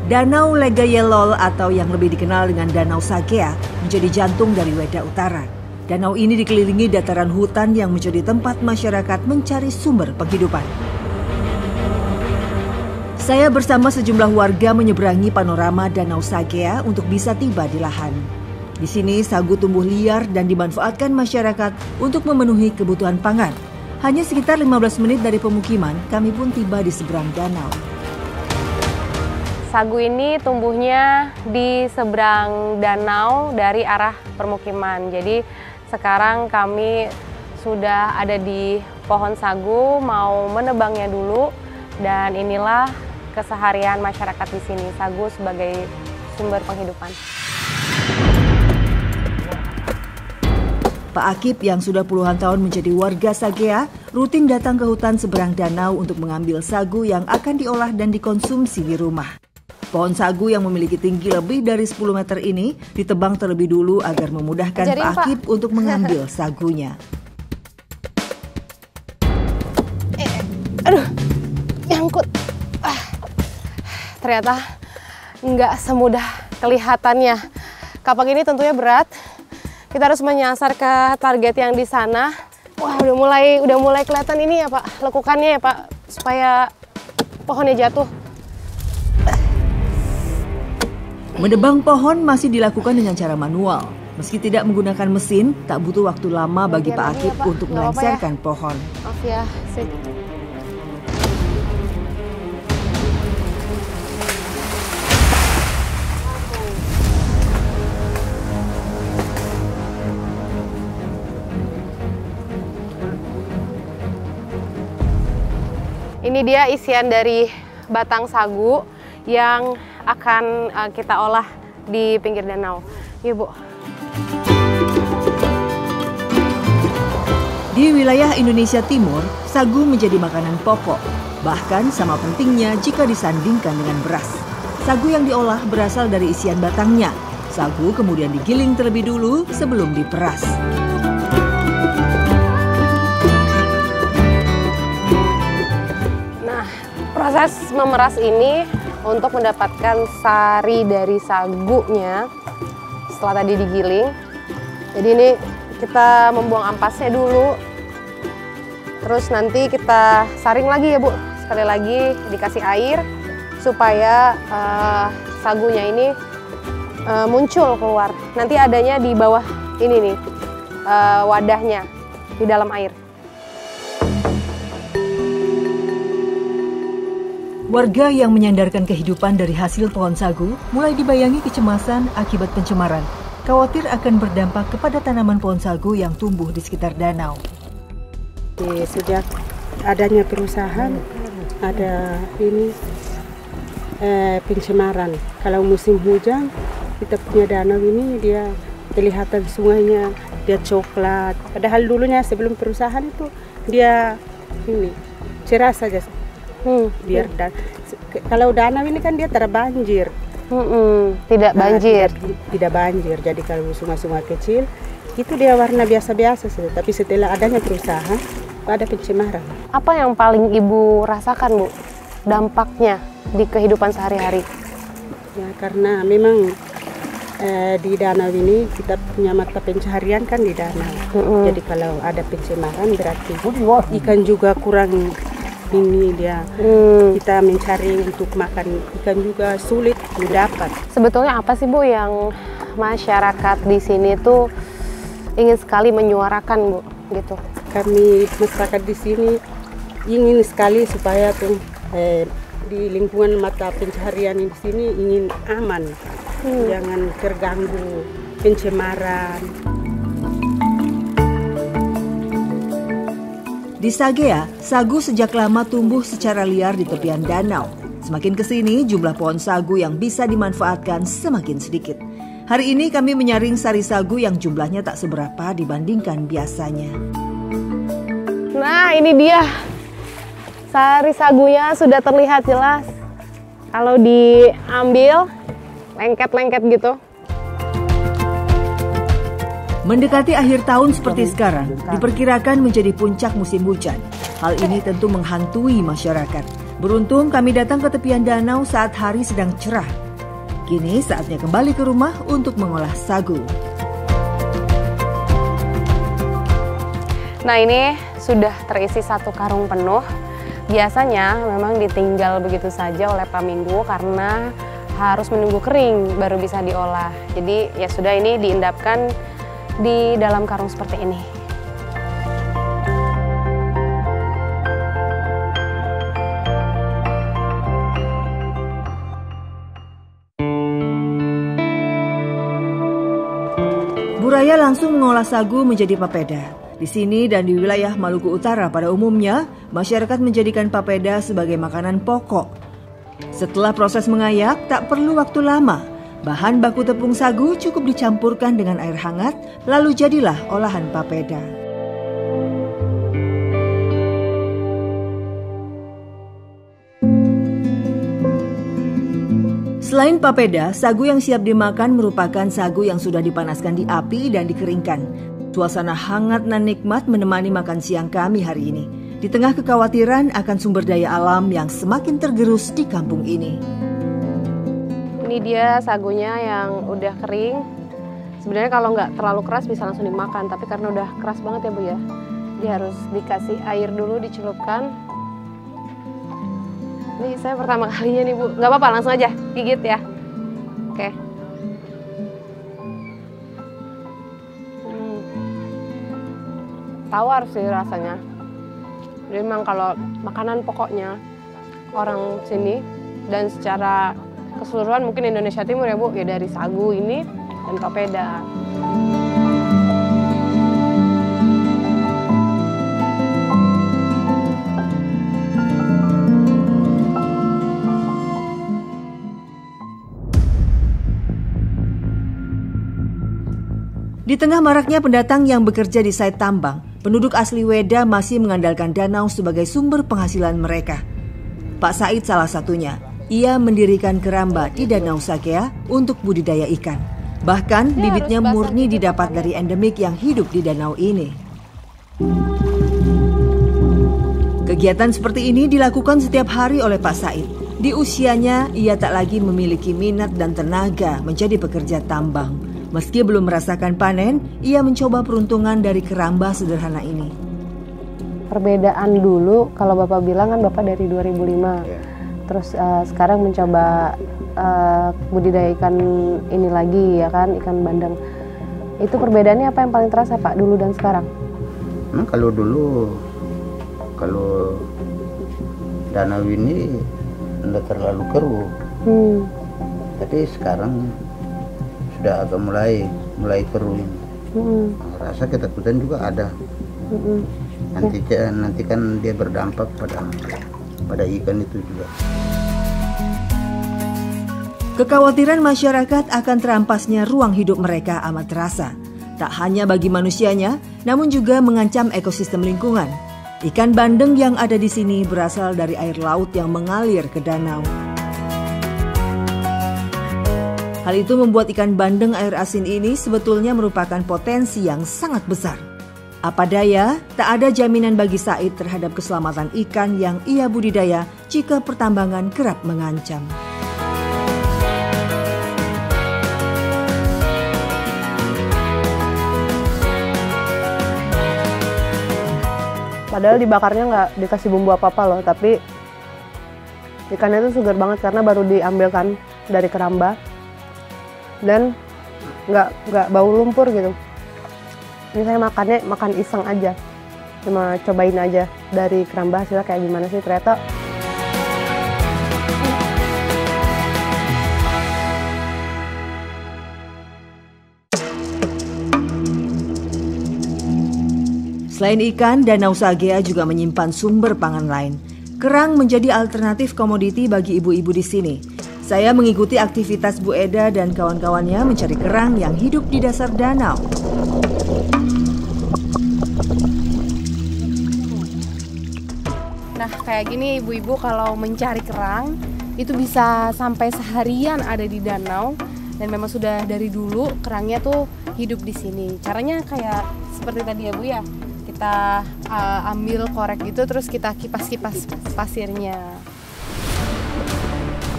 Danau Legayelol atau yang lebih dikenal dengan Danau Sagea menjadi jantung dari Weda Utara. Danau ini dikelilingi dataran hutan yang menjadi tempat masyarakat mencari sumber penghidupan. Saya bersama sejumlah warga menyeberangi panorama Danau Sagea untuk bisa tiba di lahan. Di sini sagu tumbuh liar dan dimanfaatkan masyarakat untuk memenuhi kebutuhan pangan. Hanya sekitar 15 menit dari pemukiman, kami pun tiba di seberang danau. Sagu ini tumbuhnya di seberang danau dari arah permukiman. Jadi sekarang kami sudah ada di pohon sagu, mau menebangnya dulu, dan inilah keseharian masyarakat di sini, sagu sebagai sumber penghidupan. Pak Akib yang sudah puluhan tahun menjadi warga Sagea rutin datang ke hutan seberang danau untuk mengambil sagu yang akan diolah dan dikonsumsi di rumah. Pohon sagu yang memiliki tinggi lebih dari 10 meter ini ditebang terlebih dulu agar memudahkan Pak Akib untuk mengambil sagunya. Aduh, nyangkut. Ternyata nggak semudah kelihatannya. Kapak ini tentunya berat. Kita harus menyasar ke target yang di sana. Wah, udah mulai kelihatan ini ya Pak, lekukannya ya Pak, supaya pohonnya jatuh. Menebang pohon masih dilakukan dengan cara manual. Meski tidak menggunakan mesin, tak butuh waktu lama bagi Pak Akib untuk melengsarkan pohon. Maaf ya, Ini dia isian dari batang sagu yang akan kita olah di pinggir danau. Iya, Bu. Di wilayah Indonesia Timur, sagu menjadi makanan pokok. Bahkan sama pentingnya jika disandingkan dengan beras. Sagu yang diolah berasal dari isian batangnya. Sagu kemudian digiling terlebih dulu sebelum diperas. Proses memeras ini untuk mendapatkan sari dari sagunya setelah tadi digiling. Jadi ini kita membuang ampasnya dulu. Terus nanti kita saring lagi ya Bu. Sekali lagi dikasih air supaya sagunya ini muncul keluar. Nanti adanya di bawah ini nih wadahnya di dalam air. Warga yang menyandarkan kehidupan dari hasil pohon sagu mulai dibayangi kecemasan akibat pencemaran. Khawatir akan berdampak kepada tanaman pohon sagu yang tumbuh di sekitar danau. Sejak adanya perusahaan, ada ini pencemaran. Kalau musim hujan, kita punya danau ini dia kelihatan sungainya, dia coklat. Padahal dulunya sebelum perusahaan itu dia ini cerah saja. Biar kalau danau ini kan dia terbanjir. Tidak banjir. Tidak banjir. Jadi kalau sungai-sungai kecil itu dia warna biasa-biasa saja. Tapi setelah adanya perusahaan ada pencemaran. Apa yang paling Ibu rasakan Bu dampaknya di kehidupan sehari-hari? Ya karena memang di danau ini kita punya mata pencaharian kan di danau. Jadi kalau ada pencemaran berarti ikan juga kurang. Ini dia kita mencari untuk makan ikan juga sulit didapat. Sebetulnya apa sih Bu yang masyarakat di sini tuh ingin sekali menyuarakan Bu gitu? Kami masyarakat di sini ingin sekali supaya di lingkungan mata pencaharian di sini ingin aman, jangan terganggu pencemaran. Di Sagea, sagu sejak lama tumbuh secara liar di tepian danau. Semakin ke sini, jumlah pohon sagu yang bisa dimanfaatkan semakin sedikit. Hari ini kami menyaring sari sagu yang jumlahnya tak seberapa dibandingkan biasanya. Nah, ini dia. Sari sagunya sudah terlihat jelas. Kalau diambil, lengket-lengket gitu. Mendekati akhir tahun seperti sekarang, diperkirakan menjadi puncak musim hujan. Hal ini tentu menghantui masyarakat. Beruntung kami datang ke tepian danau saat hari sedang cerah. Kini saatnya kembali ke rumah untuk mengolah sagu. Nah, ini sudah terisi 1 karung penuh. Biasanya memang ditinggal begitu saja oleh Pak Minggu karena harus menunggu kering baru bisa diolah. Jadi ya sudah, ini diendapkan di dalam karung seperti ini. Bu Raya langsung mengolah sagu menjadi papeda. Di sini dan di wilayah Maluku Utara pada umumnya, masyarakat menjadikan papeda sebagai makanan pokok. Setelah proses mengayak, tak perlu waktu lama. Bahan baku tepung sagu cukup dicampurkan dengan air hangat, lalu jadilah olahan papeda. Selain papeda, sagu yang siap dimakan merupakan sagu yang sudah dipanaskan di api dan dikeringkan. Suasana hangat dan nikmat menemani makan siang kami hari ini. Di tengah kekhawatiran akan sumber daya alam yang semakin tergerus di kampung ini. Ini dia sagunya yang udah kering. Sebenarnya kalau nggak terlalu keras bisa langsung dimakan, tapi karena udah keras banget ya Bu ya, dia harus dikasih air dulu, dicelupkan. Ini saya pertama kalinya nih Bu, nggak apa-apa langsung aja gigit ya. Oke. Tawar sih rasanya. Jadi memang kalau makanan pokoknya orang sini dan secara keseluruhan mungkin Indonesia Timur ya Bu, ya dari sagu ini dan papeda. Di tengah maraknya pendatang yang bekerja di site tambang, penduduk asli Weda masih mengandalkan danau sebagai sumber penghasilan mereka. Pak Said salah satunya. Ia mendirikan keramba di Danau Sagea untuk budidaya ikan. Bahkan bibitnya murni didapat dari endemik yang hidup di danau ini. Kegiatan seperti ini dilakukan setiap hari oleh Pak Said. Di usianya, ia tak lagi memiliki minat dan tenaga menjadi pekerja tambang. Meski belum merasakan panen, ia mencoba peruntungan dari keramba sederhana ini. Perbedaan dulu, kalau Bapak bilang kan Bapak dari 2005. Terus sekarang mencoba budidaya ikan ini lagi ya kan, ikan bandeng. Itu perbedaannya apa yang paling terasa Pak dulu dan sekarang? Kalau dulu, kalau danau ini tidak terlalu keruh. Tapi sekarang sudah agak mulai keruh. Rasa ketakutan juga ada. Nanti kan dia berdampak pada ikan itu juga. Kekhawatiran masyarakat akan terampasnya ruang hidup mereka amat terasa. Tak hanya bagi manusianya, namun juga mengancam ekosistem lingkungan. Ikan bandeng yang ada di sini berasal dari air laut yang mengalir ke danau. Hal itu membuat ikan bandeng air asin ini sebetulnya merupakan potensi yang sangat besar. Apa daya, tak ada jaminan bagi Said terhadap keselamatan ikan yang ia budidaya jika pertambangan kerap mengancam. Padahal dibakarnya nggak dikasih bumbu apa-apa loh, tapi ikannya itu segar banget karena baru diambilkan dari keramba. Dan nggak bau lumpur gitu. Ini saya makannya makan iseng aja, cuma cobain aja dari keramba hasilnya kayak gimana sih. Ternyata selain ikan, Danau Sagea juga menyimpan sumber pangan lain. Kerang menjadi alternatif komoditi bagi ibu-ibu di sini. Saya mengikuti aktivitas Bu Eda dan kawan-kawannya mencari kerang yang hidup di dasar danau. nah kayak gini ibu-ibu kalau mencari kerang itu bisa sampai seharian ada di danau, dan memang sudah dari dulu kerangnya tuh hidup di sini. Caranya kayak seperti tadi ya Bu ya. Kita ambil korek gitu terus kita kipas-kipas pasirnya.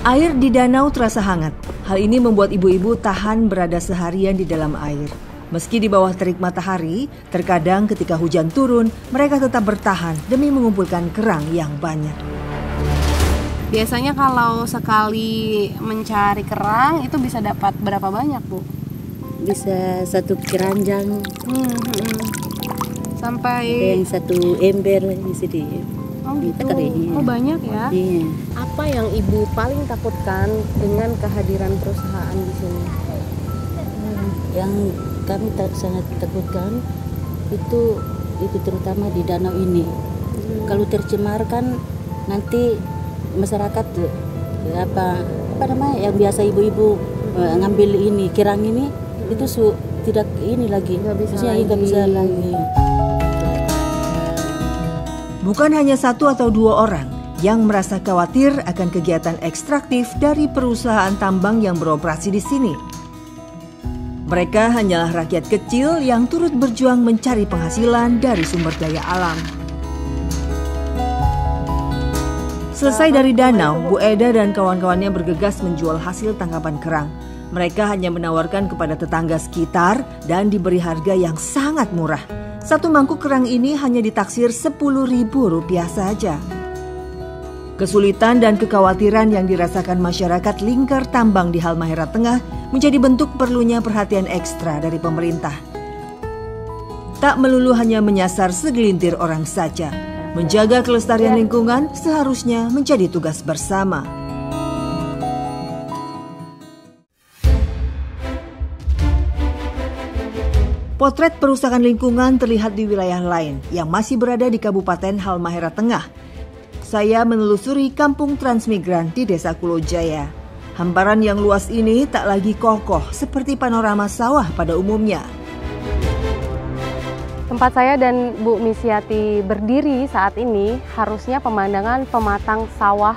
Air di danau terasa hangat. Hal ini membuat ibu-ibu tahan berada seharian di dalam air. Meski di bawah terik matahari, terkadang ketika hujan turun, mereka tetap bertahan demi mengumpulkan kerang yang banyak. Biasanya kalau sekali mencari kerang itu bisa dapat berapa banyak, Bu? Bisa 1 keranjang sampai yang 1 ember isi di. Oh gitu. Iya. Oh banyak ya? Iya. Apa yang Ibu paling takutkan dengan kehadiran perusahaan di sini? Yang kami sangat takutkan itu terutama di danau ini. Kalau tercemar kan nanti masyarakat apa namanya yang biasa ibu-ibu ngambil ini kerang ini itu tidak ini lagi, nggak bisa lagi. Bukan hanya 1 atau 2 orang yang merasa khawatir akan kegiatan ekstraktif dari perusahaan tambang yang beroperasi di sini. Mereka hanyalah rakyat kecil yang turut berjuang mencari penghasilan dari sumber daya alam. Selesai dari danau, Bu Eda dan kawan-kawannya bergegas menjual hasil tangkapan kerang. Mereka hanya menawarkan kepada tetangga sekitar dan diberi harga yang sangat murah. 1 mangkuk kerang ini hanya ditaksir Rp10.000 saja. Kesulitan dan kekhawatiran yang dirasakan masyarakat lingkar tambang di Halmahera Tengah menjadi bentuk perlunya perhatian ekstra dari pemerintah. Tak melulu hanya menyasar segelintir orang saja, menjaga kelestarian lingkungan seharusnya menjadi tugas bersama. Potret perusakan lingkungan terlihat di wilayah lain yang masih berada di Kabupaten Halmahera Tengah. Saya menelusuri kampung transmigran di Desa Kulojaya. Hamparan yang luas ini tak lagi kokoh seperti panorama sawah pada umumnya. Tempat saya dan Bu Misyati berdiri saat ini harusnya pemandangan pematang sawah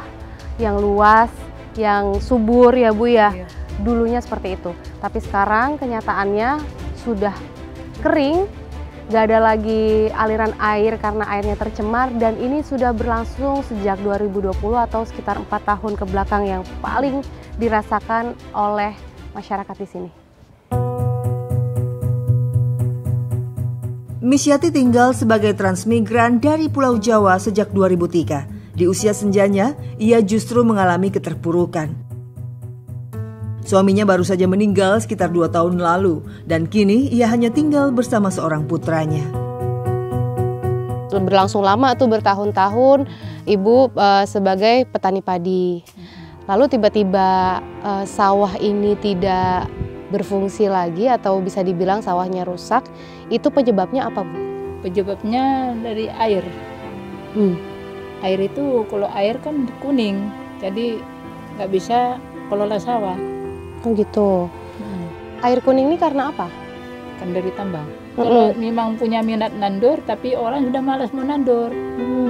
yang luas, yang subur ya Bu ya. Dulunya seperti itu. Tapi sekarang kenyataannya sudah kering, gak ada lagi aliran air karena airnya tercemar, dan ini sudah berlangsung sejak 2020 atau sekitar 4 tahun ke belakang yang paling dirasakan oleh masyarakat di sini. Misyati tinggal sebagai transmigran dari Pulau Jawa sejak 2003. Di usia senjanya, ia justru mengalami keterpurukan. Suaminya baru saja meninggal sekitar 2 tahun lalu, dan kini ia hanya tinggal bersama seorang putranya. Berlangsung lama tuh, bertahun-tahun ibu sebagai petani padi. Lalu tiba-tiba sawah ini tidak berfungsi lagi atau bisa dibilang sawahnya rusak. Itu penyebabnya apa, Bu? Penyebabnya dari air. Air itu kalau air kan kuning, jadi nggak bisa kelola sawah. Oh gitu. Air kuning ini karena apa? Kan dari tambang. Kalau memang punya minat nandur, tapi orang sudah malas mau nandur.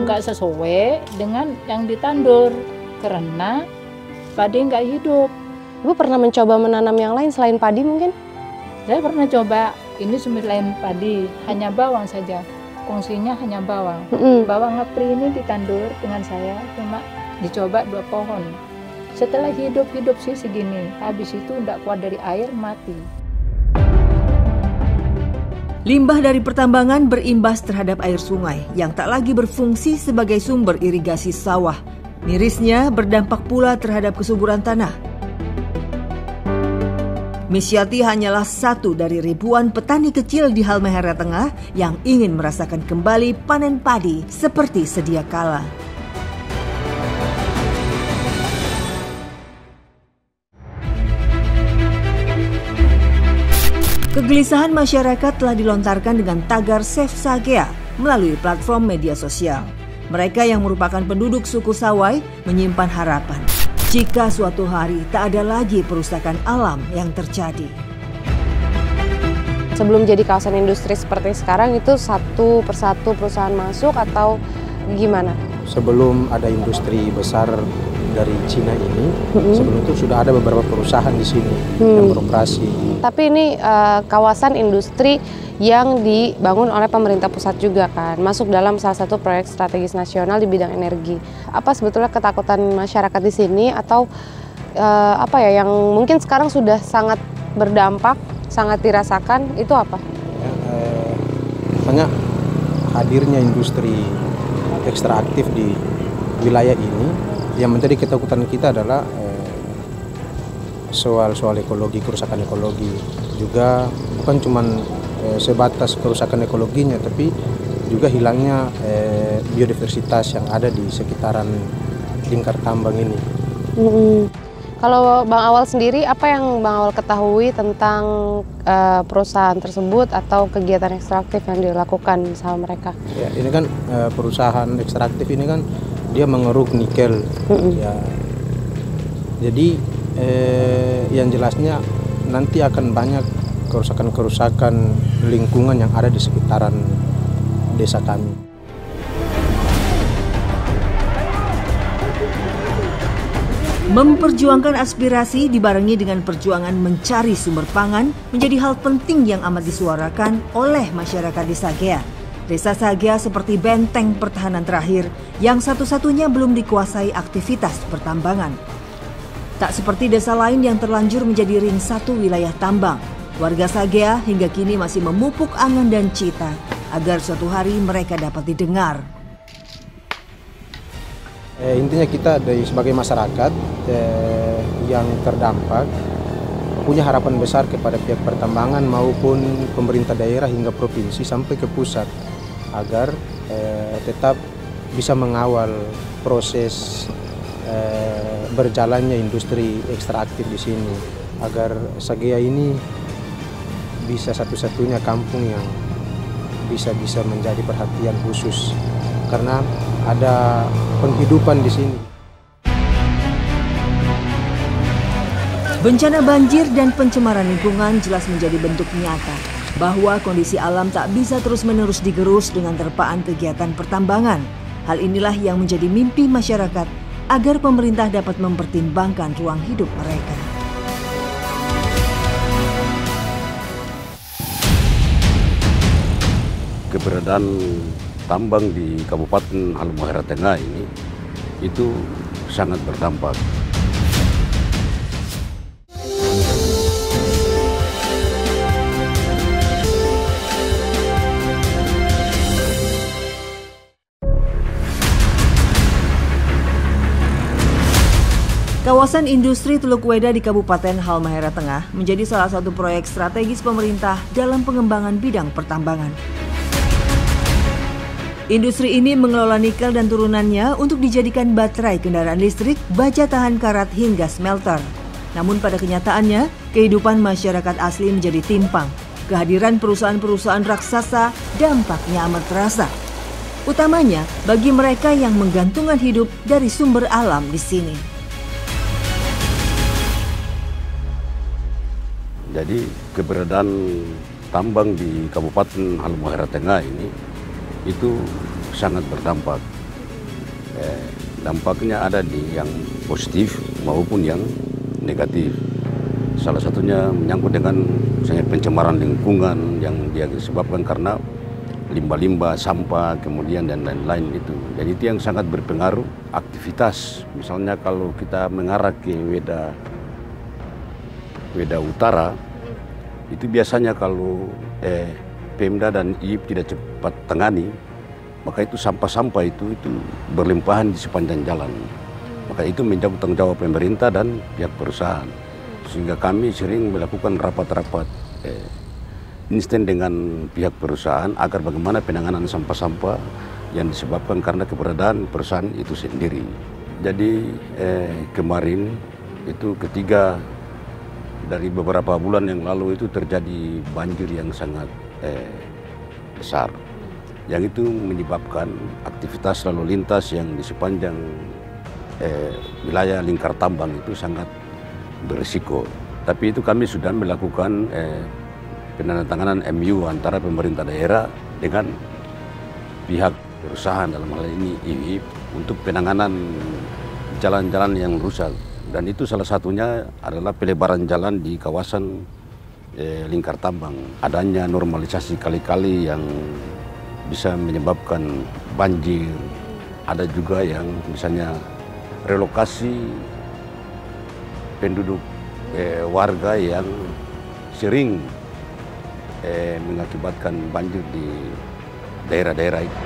Nggak sesuai dengan yang ditandur. Karena padi nggak hidup. Ibu pernah mencoba menanam yang lain selain padi mungkin? Saya pernah coba, ini selain padi, hanya bawang saja. Fungsinya hanya bawang. Bawang ngepri ini ditandur dengan saya, cuma dicoba 2 pohon. Setelah hidup sih segini, habis itu tidak kuat dari air, mati. Limbah dari pertambangan berimbas terhadap air sungai yang tak lagi berfungsi sebagai sumber irigasi sawah. Mirisnya berdampak pula terhadap kesuburan tanah. Misyati hanyalah 1 dari ribuan petani kecil di Halmahera Tengah yang ingin merasakan kembali panen padi seperti sedia kala. Kegelisahan masyarakat telah dilontarkan dengan tagar Save Sagea melalui platform media sosial. Mereka yang merupakan penduduk suku Sawai menyimpan harapan jika suatu hari tak ada lagi perusakan alam yang terjadi. Sebelum jadi kawasan industri seperti sekarang itu satu persatu perusahaan masuk atau gimana? Sebelum ada industri besar dari Cina ini, sebelum itu sudah ada beberapa perusahaan di sini yang beroperasi. Tapi ini kawasan industri yang dibangun oleh pemerintah pusat juga kan, masuk dalam salah satu proyek strategis nasional di bidang energi. Apa sebetulnya ketakutan masyarakat di sini atau apa ya yang mungkin sekarang sudah sangat berdampak, sangat dirasakan, itu apa? Ya, banyak hadirnya industri ekstraktif di wilayah ini yang menjadi ketakutan kita adalah soal ekologi, kerusakan ekologi. Juga bukan cuma sebatas kerusakan ekologinya, tapi juga hilangnya biodiversitas yang ada di sekitaran lingkar tambang ini. Kalau Bang Awal sendiri, apa yang Bang Awal ketahui tentang perusahaan tersebut atau kegiatan ekstraktif yang dilakukan sama mereka? Ya, ini kan perusahaan ekstraktif ini kan dia mengeruk nikel. Ya, jadi yang jelasnya nanti akan banyak kerusakan-kerusakan lingkungan yang ada di sekitaran desa kami. Memperjuangkan aspirasi dibarengi dengan perjuangan mencari sumber pangan menjadi hal penting yang amat disuarakan oleh masyarakat di Sagea. Desa Sagea seperti benteng pertahanan terakhir yang satu-satunya belum dikuasai aktivitas pertambangan. Tak seperti desa lain yang terlanjur menjadi ring satu wilayah tambang, warga Sagea hingga kini masih memupuk angan dan cita agar suatu hari mereka dapat didengar. Intinya kita sebagai masyarakat yang terdampak punya harapan besar kepada pihak pertambangan maupun pemerintah daerah hingga provinsi sampai ke pusat agar tetap bisa mengawal proses berjalannya industri ekstraktif di sini agar Sagea ini bisa satu-satunya kampung yang bisa menjadi perhatian khusus karena ada penghidupan di sini. Bencana banjir dan pencemaran lingkungan jelas menjadi bentuk nyata bahwa kondisi alam tak bisa terus-menerus digerus dengan terpaan kegiatan pertambangan. Hal inilah yang menjadi mimpi masyarakat agar pemerintah dapat mempertimbangkan ruang hidup mereka. Keberadaan tambang di Kabupaten Halmahera Tengah ini itu sangat berdampak. Kawasan industri Teluk Weda di Kabupaten Halmahera Tengah menjadi salah satu proyek strategis pemerintah dalam pengembangan bidang pertambangan. Industri ini mengelola nikel dan turunannya untuk dijadikan baterai kendaraan listrik, baja tahan karat hingga smelter. Namun pada kenyataannya, kehidupan masyarakat asli menjadi timpang. Kehadiran perusahaan-perusahaan raksasa dampaknya amat terasa. Utamanya bagi mereka yang menggantungkan hidup dari sumber alam di sini. Jadi keberadaan tambang di Kabupaten Halmahera Tengah ini itu sangat berdampak. Dampaknya ada di yang positif maupun yang negatif. Salah satunya menyangkut dengan misalnya pencemaran lingkungan yang dia disebabkan karena limbah-limbah, sampah, kemudian dan lain-lain itu. Jadi itu yang sangat berpengaruh aktivitas. Misalnya kalau kita mengarah ke Weda Utara, itu biasanya kalau Pemda dan IIP tidak cepat tangani, maka itu sampah-sampah itu berlimpahan di sepanjang jalan. Maka itu menjadi tanggung jawab pemerintah dan pihak perusahaan. Sehingga kami sering melakukan rapat-rapat instan dengan pihak perusahaan agar bagaimana penanganan sampah-sampah yang disebabkan karena keberadaan perusahaan itu sendiri. Jadi kemarin itu ketika dari beberapa bulan yang lalu itu terjadi banjir yang sangat besar, yang itu menyebabkan aktivitas lalu lintas yang di sepanjang wilayah lingkar tambang itu sangat berisiko. Tapi itu kami sudah melakukan penandatanganan MU antara pemerintah daerah dengan pihak perusahaan, dalam hal ini IIP, untuk penanganan jalan-jalan yang rusak. Dan itu salah satunya adalah pelebaran jalan di kawasan lingkar tambang. Adanya normalisasi kali-kali yang bisa menyebabkan banjir. Ada juga yang misalnya relokasi penduduk warga yang sering mengakibatkan banjir di daerah-daerah itu.